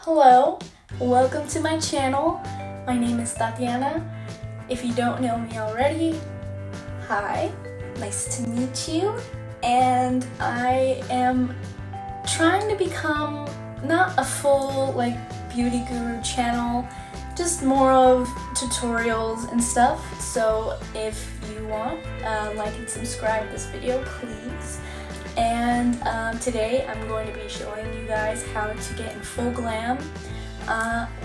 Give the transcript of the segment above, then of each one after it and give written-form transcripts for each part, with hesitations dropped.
Hello, welcome to my channel. My name is Tatiana. If you don't know me already, hi, nice to meet you. And I am trying to become not a full beauty guru channel, just more of tutorials and stuff. So if you want, like and subscribe this video, please. And today I'm going to be showing you guys how to get in full glam.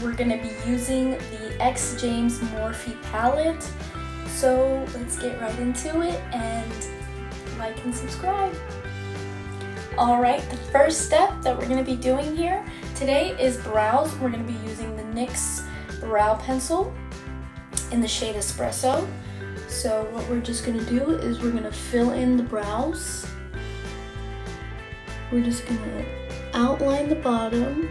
We're going to be using the X James Morphe palette. So let's get right into it and like and subscribe. Alright, the first step that we're going to be doing here today is brows. We're going to be using the NYX brow pencil in the shade Espresso. So what we're just going to do is we're going to fill in the brows. We're just going to outline the bottom.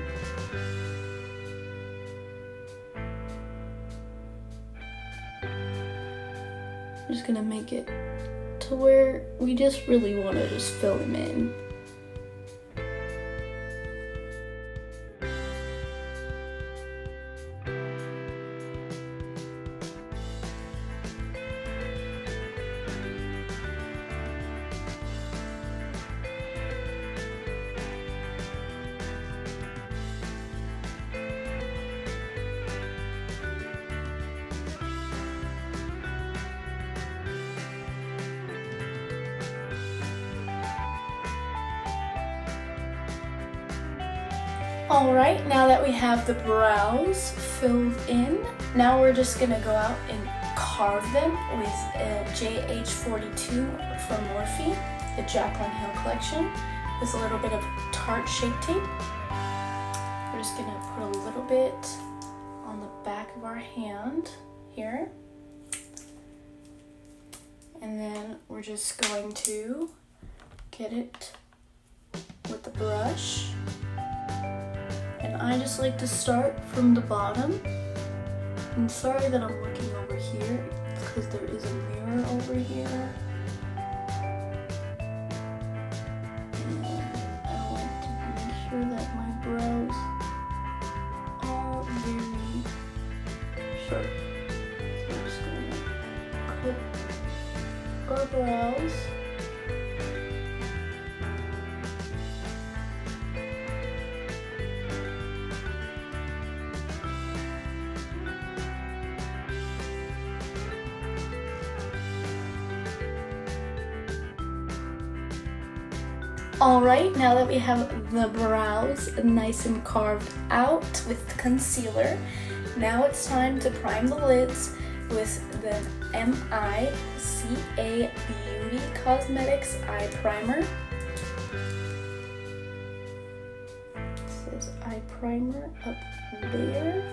We're just going to make it to where we just really want to just fill them in. Alright, now that we have the brows filled in, now we're just going to go out and carve them with a JH42 from Morphe, the Jaclyn Hill collection, with a little bit of Tarte Shape Tape. We're just going to put a little bit on the back of our hand here. And then we're just going to get it with the brush. And I just like to start from the bottom. I'm sorry that I'm looking over here because there is a mirror over here. And I want to make sure that my brows are very sharp. So I'm just going to cut our brows. Alright, now that we have the brows nice and carved out with concealer, now it's time to prime the lids with the MICA Beauty Cosmetics Eye Primer. It says eye primer up there.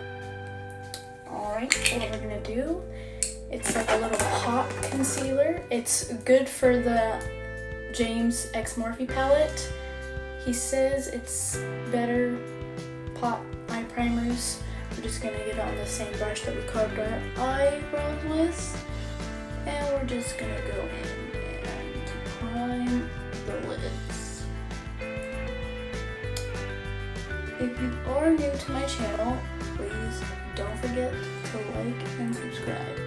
Alright, what we're going to do, it's like a little pot concealer. It's good for the James X Morphe palette. He says it's better pot eye primers. We're just gonna get it on the same brush that we carved our eyebrows with, and we're just gonna go in and prime the lids. If you are new to my channel, please don't forget to like and subscribe.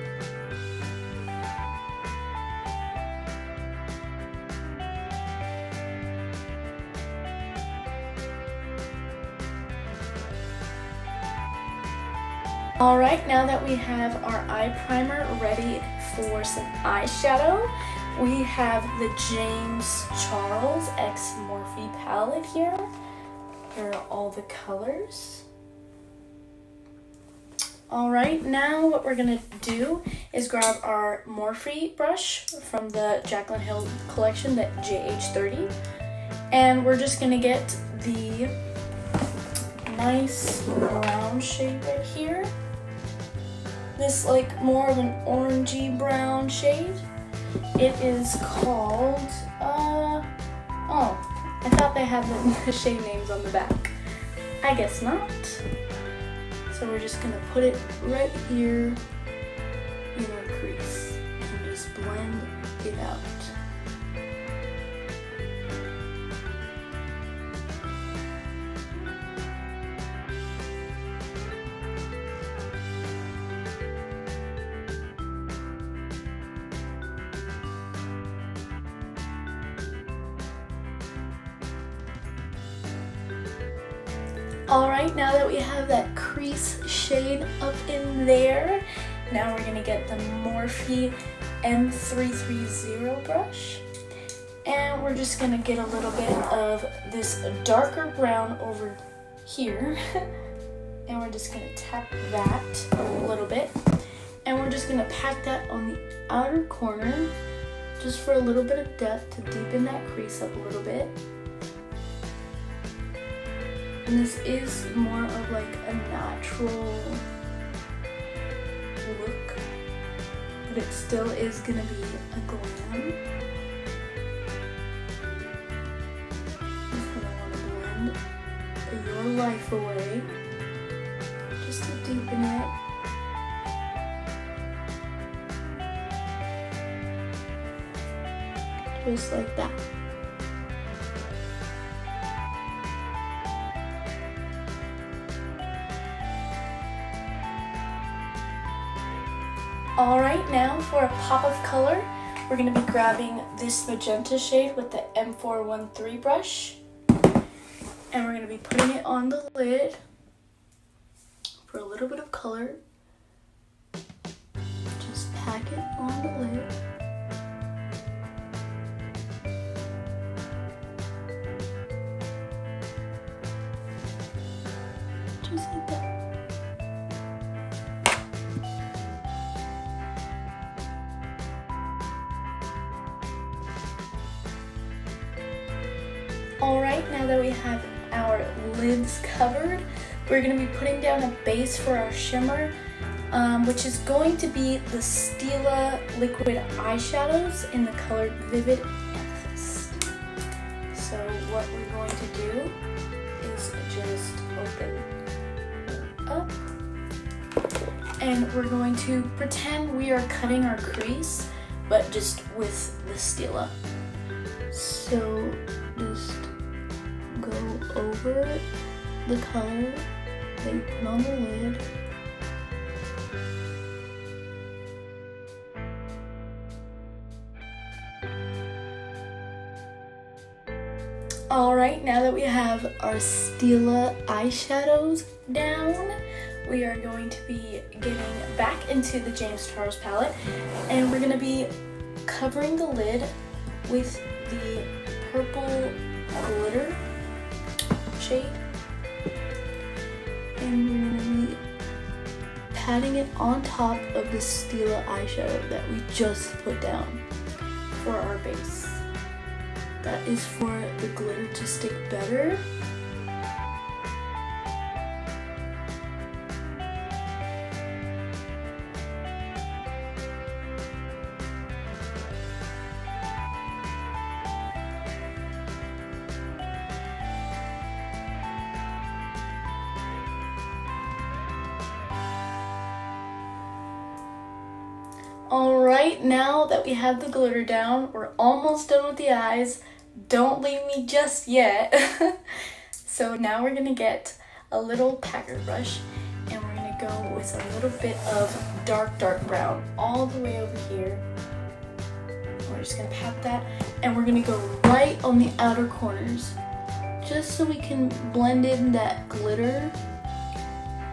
Alright, now that we have our eye primer ready for some eyeshadow, we have the James Charles X Morphe palette here. Here are all the colors. Alright, now what we're going to do is grab our Morphe brush from the Jaclyn Hill collection, that JH30, and we're just going to get the nice brown shade right here. This more of an orangey brown shade. It is called, oh, I thought they had the shade names on the back. I guess not. So we're just gonna put it right here in our crease and just blend it out. Alright, now that we have that crease shade up in there, now we're going to get the Morphe M330 brush. And we're just going to get a little bit of this darker brown over here. And we're just going to tap that a little bit. And we're just going to pat that on the outer corner just for a little bit of depth to deepen that crease up a little bit. And this is more of like a natural look, but it still is gonna be a glam. Just gonna wanna blend your life away, just to deepen it. Just like that. Alright, now for a pop of color, we're going to be grabbing this magenta shade with the M413 brush. And we're going to be putting it on the lid for a little bit of color. Just pack it on the lid. Just like that. Alright, now that we have our lids covered, we're going to be putting down a base for our shimmer, which is going to be the Stila liquid eyeshadows in the color Vivid Amethyst. So what we're going to do is just open it up, and we're going to pretend we are cutting our crease, but just with the Stila. So just go over the color that you put on the lid. Alright, now that we have our Stila eyeshadows down, we are going to be getting back into the James Charles palette, and we're going to be covering the lid with the purple glitter shade, and we're going to be patting it on top of the Stila eyeshadow that we just put down for our base. That is for the glitter to stick better. Alright, now that we have the glitter down, we're almost done with the eyes. Don't leave me just yet. So now we're going to get a little packer brush, and we're going to go with a little bit of dark brown all the way over here. We're just going to pat that, and we're going to go right on the outer corners, just so we can blend in that glitter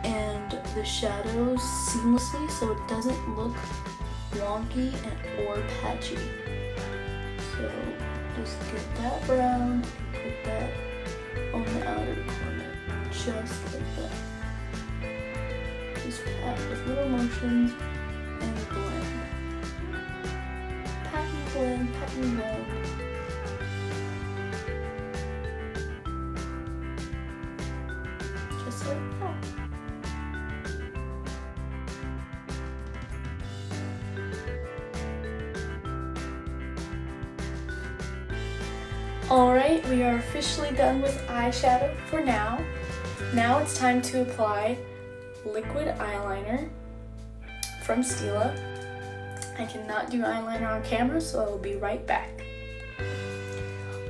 and the shadows seamlessly so it doesn't look wonky or patchy. So just get that brown and put that on the outer corner, just like that. Just pat with little motions and blend. Pat and blend, pat and blend. Just like that. Alright, we are officially done with eyeshadow for now. Now it's time to apply liquid eyeliner from Stila. I cannot do eyeliner on camera, so I will be right back.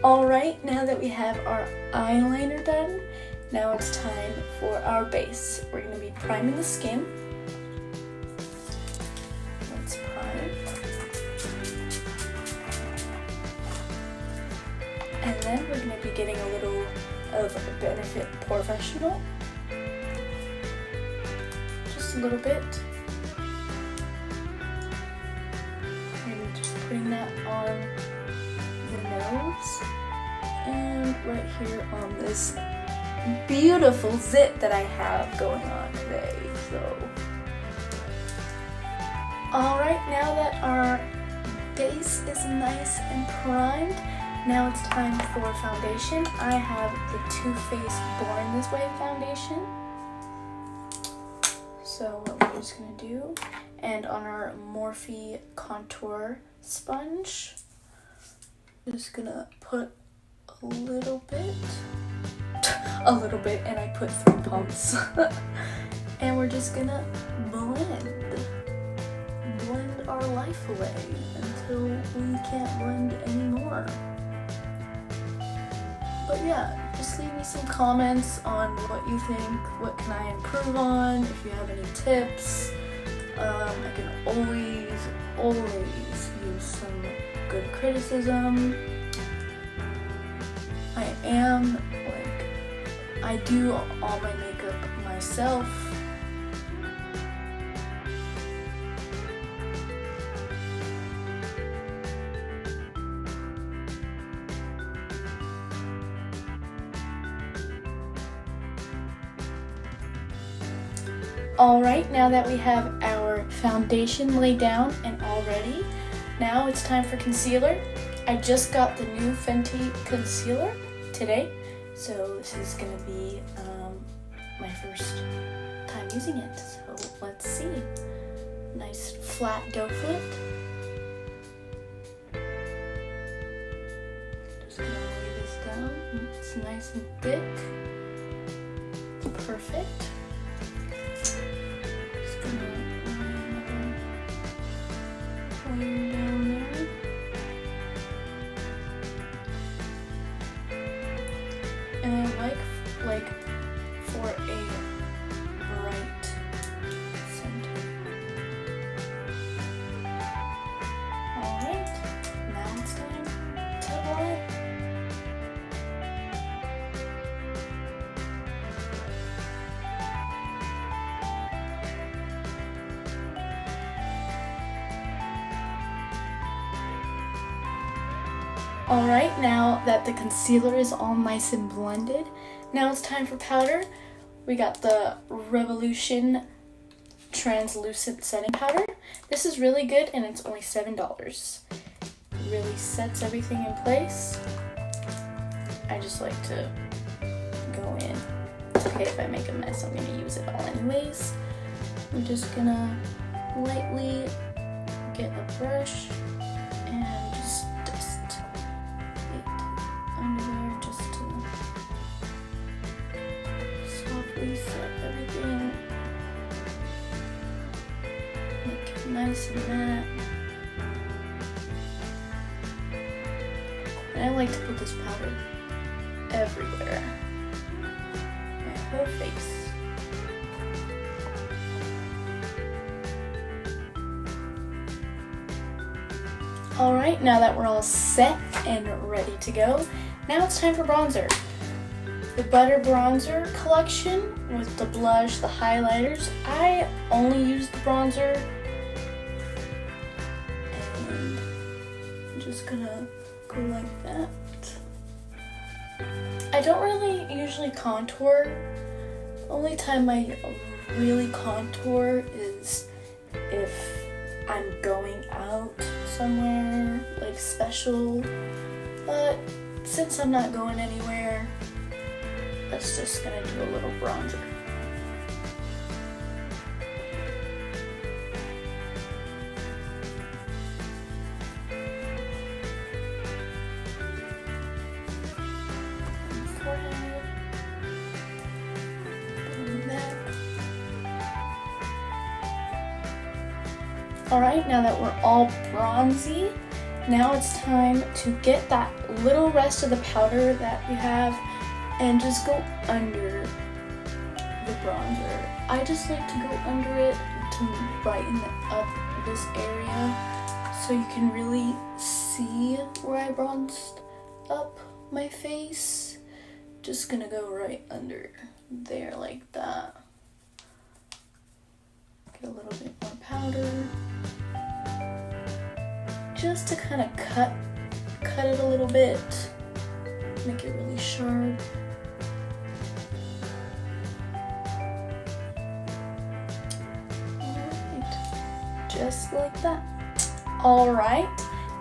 Alright, now that we have our eyeliner done, now it's time for our base. We're going to be priming the skin. Let's prime. And then we're going to be getting a little of Benefit Professional. Just a little bit. And just putting that on the nose and right here on this beautiful zit that I have going on today. So, alright, now that our base is nice and primed, now it's time for foundation. I have the Too Faced Born This Way foundation. So what we're just going to do, and on our Morphe contour sponge, just going to put a little bit, and I put 3 pumps. And we're just going to blend our life away until we can't blend anymore. But yeah, just leave me some comments on what you think, what can I improve on, if you have any tips. I can always use some good criticism. I do all my makeup myself. Alright, now that we have our foundation laid down and all ready, now it's time for concealer. I just got the new Fenty concealer today, so this is going to be my first time using it. So let's see. Nice flat doe foot. Just going to lay this down. It's nice and thick. Perfect. And I like for a bright center. Alright, now it's time to blend. Alright, now that the concealer is all nice and blended, now it's time for powder. We got the Revolution Translucent Setting Powder. This is really good and it's only $7. Really sets everything in place. I just like to go in. Okay, if I make a mess, I'm gonna use it all anyways. I'm just gonna lightly get a brush and just dust it under there just to softly set everything. Make it nice and matte. And I like to put this powder everywhere. My whole face. Alright, now that we're all set and ready to go, now it's time for bronzer. The Butter Bronzer collection with the blush, the highlighters. I only use the bronzer. And I'm just gonna go like that. I don't really usually contour. The only time I really contour is if I'm going out somewhere like special, but since I'm not going anywhere, that's just gonna do a little bronzer. Forehead, neck. Alright, now that we're all bronzy, now it's time to get that little rest of the powder that we have and just go under the bronzer. I just like to go under it to brighten up this area so you can really see where I bronzed up my face. Just gonna go right under there like that. Get a little bit more powder. Just to kind of cut it a little bit. Make it really sharp. Alright. Just like that. Alright.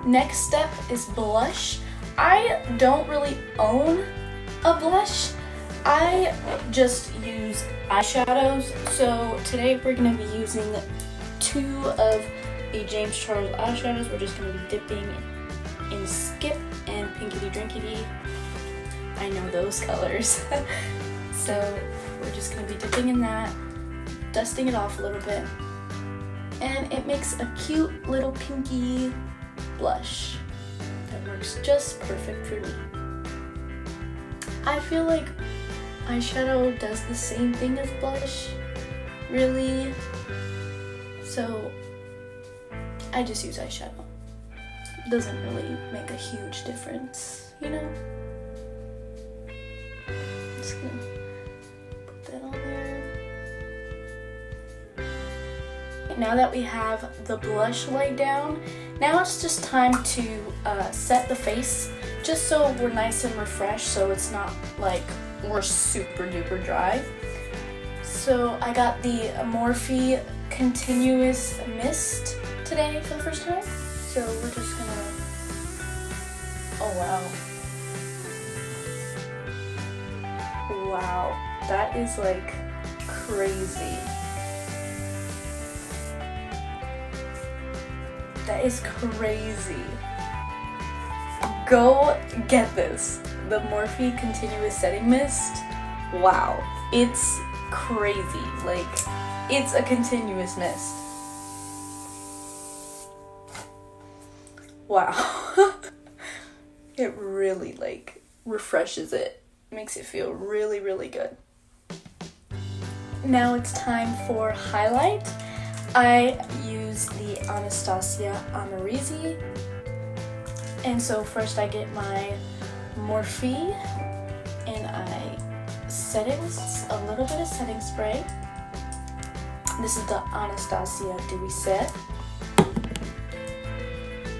Next step is blush. I don't really own a blush. I just use eyeshadows. So today we're going to be using 2 of the James Charles eyeshadows. We're just going to be dipping in Skip and Pinkity Drinkity. I know those colors. So we're just going to be dipping in that, dusting it off a little bit, and it makes a cute little pinky blush that works just perfect for me. I feel like eyeshadow does the same thing as blush, really, so I just use eyeshadow. Doesn't really make a huge difference, you know? Just gonna put that on there. Now that we have the blush laid down, now it's just time to set the face, just so we're nice and refreshed, so it's not like we're super duper dry. So I got the Morphe Continuous Mist today for the first time. So we're just gonna, oh wow. Wow, that is like crazy. That is crazy. Go get this. The Morphe Continuous Setting Mist. Wow, it's crazy. Like, it's a continuous mist. Wow. It really like refreshes it. Makes it feel really, really good. Now it's time for highlight. I use the Anastasia Amrezy. And so first I get my Morphe and I set it with a little bit of setting spray. This is the Anastasia Dewy Set. And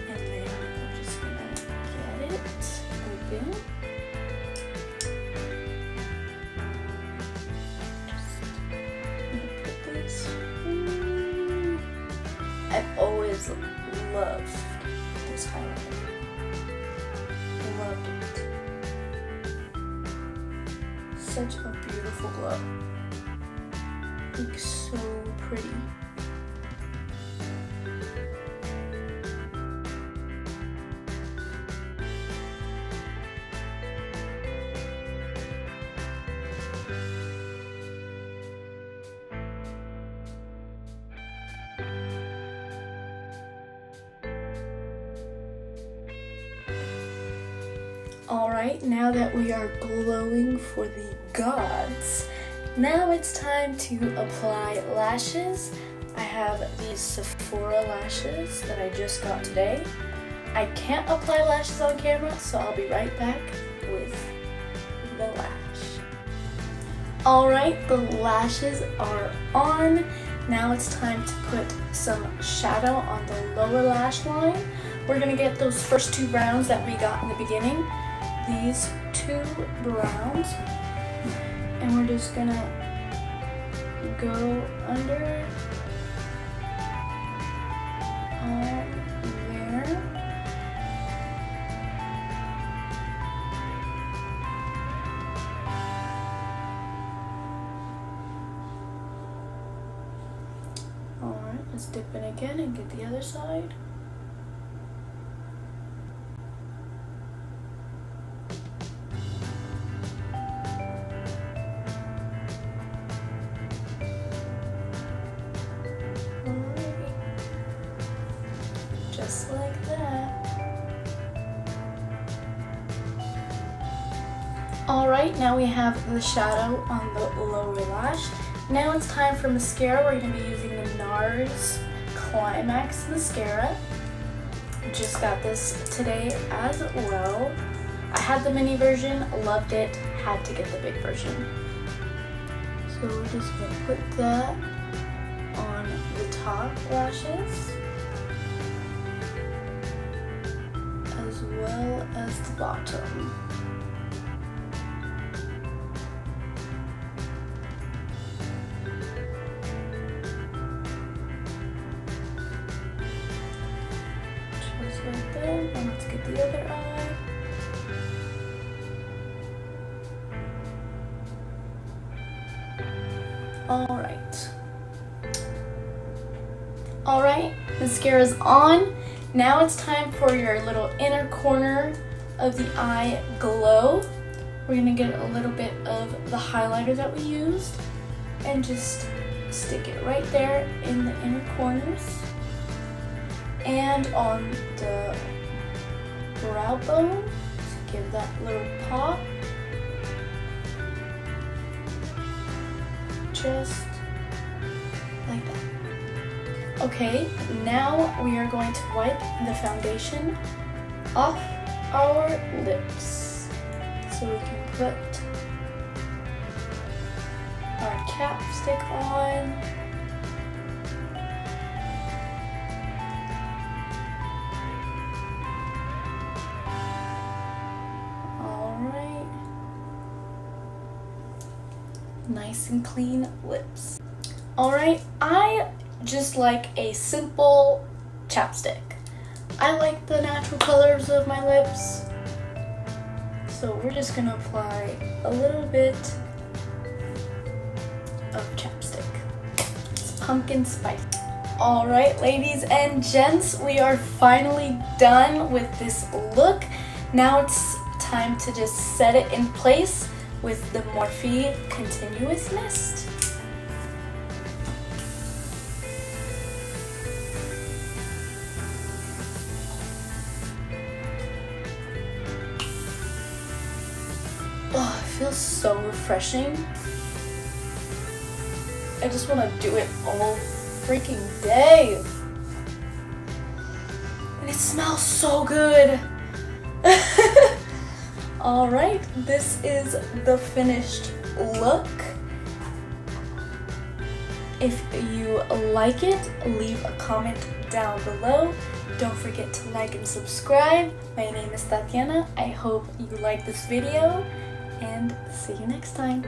then I'm just gonna get it open. Just put this. I've always loved this highlighter. Loved it. Such a beautiful glow. Looks so pretty. Alright, now that we are glowing for the gods, now it's time to apply lashes. I have these Sephora lashes that I just got today. I can't apply lashes on camera, so I'll be right back with the lash. Alright, the lashes are on. Now it's time to put some shadow on the lower lash line. We're going to get those first 2 browns that we got in the beginning. These 2 browns, and we're just gonna go under there. Alright, let's dip in again and get the other side. Just like that. Alright, now we have the shadow on the lower lash. Now it's time for mascara. We're going to be using the NARS Climax Mascara. Just got this today as well. I had the mini version, loved it, had to get the big version. So we're just gonna put that on the top lashes as well as the bottom. Just like that. And let's get the other eye. Alright, mascara's on. Now it's time for your little inner corner of the eye glow. We're gonna get a little bit of the highlighter that we used and just stick it right there in the inner corners and on the brow bone to give that little pop. Just like that. Okay, now we are going to wipe the foundation off our lips. So we can put our capstick on. Alright. Nice and clean lips. Alright, I just like a simple chapstick. I like the natural colors of my lips. So we're just gonna apply a little bit of chapstick. It's pumpkin spice. Alright, ladies and gents, we are finally done with this look. Now it's time to just set it in place with the Morphe Continuous Mist. Oh, it feels so refreshing. I just want to do it all freaking day. And it smells so good. Alright, this is the finished look. If you like it, leave a comment down below. Don't forget to like and subscribe. My name is Tatiana. I hope you like this video and see you next time.